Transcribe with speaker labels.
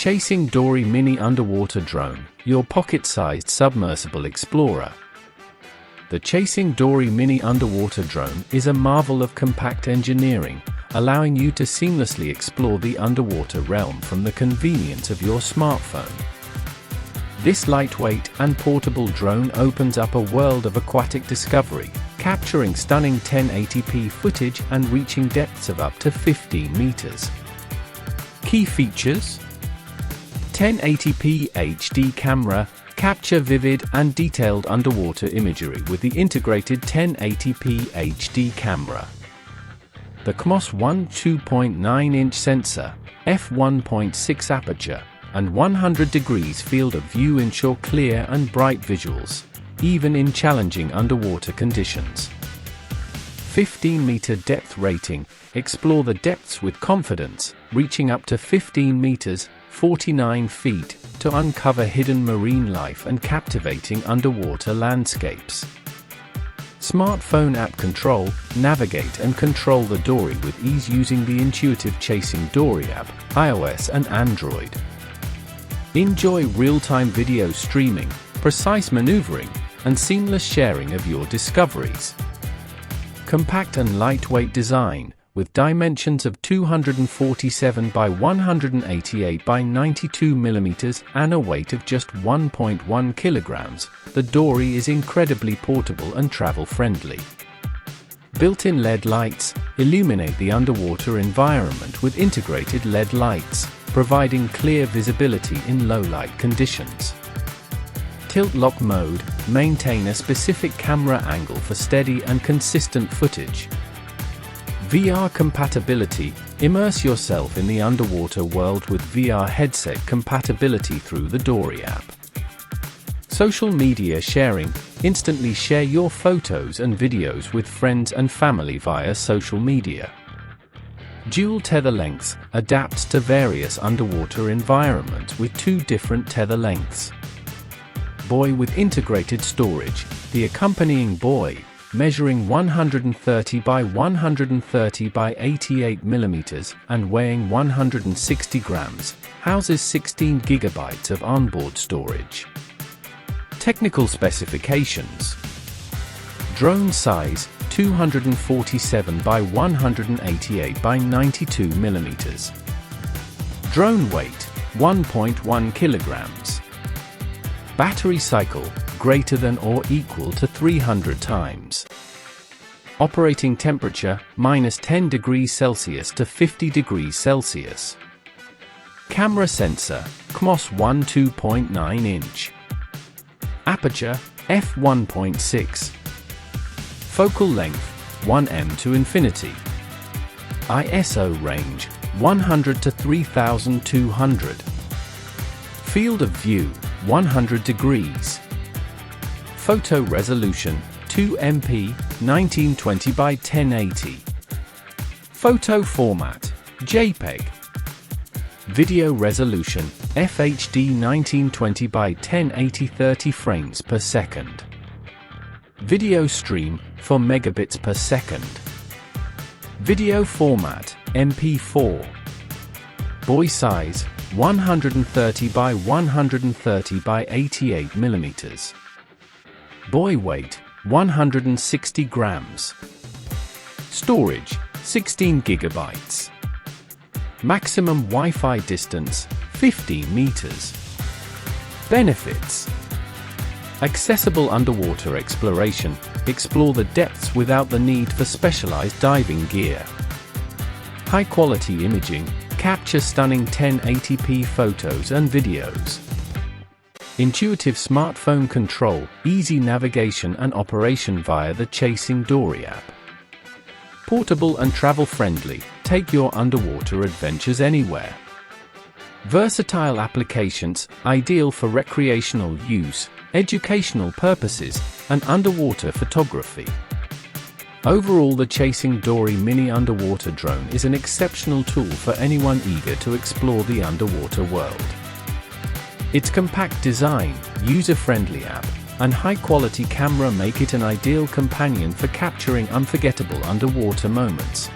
Speaker 1: Chasing Dory Mini Underwater Drone, your pocket-sized submersible explorer. The Chasing Dory Mini Underwater Drone is a marvel of compact engineering, allowing you to seamlessly explore the underwater realm from the convenience of your smartphone. This lightweight and portable drone opens up a world of aquatic discovery, capturing stunning 1080p footage and reaching depths of up to 15 meters. Key features: 1080p HD camera, capture vivid and detailed underwater imagery with the integrated 1080p HD camera. The CMOS 2.9-inch sensor, f1.6 aperture, and 100 degrees field of view ensure clear and bright visuals, even in challenging underwater conditions. 15-meter depth rating, explore the depths with confidence, reaching up to 15 meters, 49 feet, to uncover hidden marine life and captivating underwater landscapes. Smartphone app control, navigate and control the Dory with ease using the intuitive Chasing Dory app, iOS and Android. Enjoy real-time video streaming, precise maneuvering, and seamless sharing of your discoveries. Compact and lightweight design, with dimensions of 247 by 188 by 92 mm and a weight of just 1.1 kilograms, the Dory is incredibly portable and travel-friendly. Built-in LED lights illuminate the underwater environment with integrated LED lights, providing clear visibility in low-light conditions. Tilt-lock mode, maintain a specific camera angle for steady and consistent footage. VR compatibility, immerse yourself in the underwater world with VR headset compatibility through the Dory app. Social media sharing, instantly share your photos and videos with friends and family via social media. Dual tether lengths, adapts to various underwater environments with 2 different tether lengths. Buoy with integrated storage, the accompanying buoy, measuring 130 by 130 by 88 mm and weighing 160 grams, houses 16 GB of onboard storage. Technical specifications: drone size 247 by 188 by 92 mm. Drone weight 1.1 kilograms. Battery cycle greater than or equal to 300 times. Operating temperature -10 degrees Celsius to 50 degrees Celsius. Camera sensor CMOS 2.9-inch. Aperture f1.6. Focal length 1m to infinity. ISO range 100 to 3200. Field of view 100 degrees. Photo resolution 2MP 1920 by 1080. Photo format JPEG. Video resolution FHD 1920 by 1080 30 frames per second. Video stream 4 megabits per second. Video format MP4. Buoy size 130 by 130 by 88 mm. Buoy weight 160 grams. Storage 16 GB. Maximum Wi-Fi distance 15 meters. Benefits: accessible underwater exploration, explore the depths without the need for specialized diving gear. High-quality imaging, capture stunning 1080p photos and videos. Intuitive smartphone control, easy navigation and operation via the Chasing Dory app. Portable and travel-friendly, take your underwater adventures anywhere. Versatile applications, ideal for recreational use, educational purposes, and underwater photography. Overall, the Chasing Dory Mini Underwater Drone is an exceptional tool for anyone eager to explore the underwater world. Its compact design, user-friendly app, and high-quality camera make it an ideal companion for capturing unforgettable underwater moments.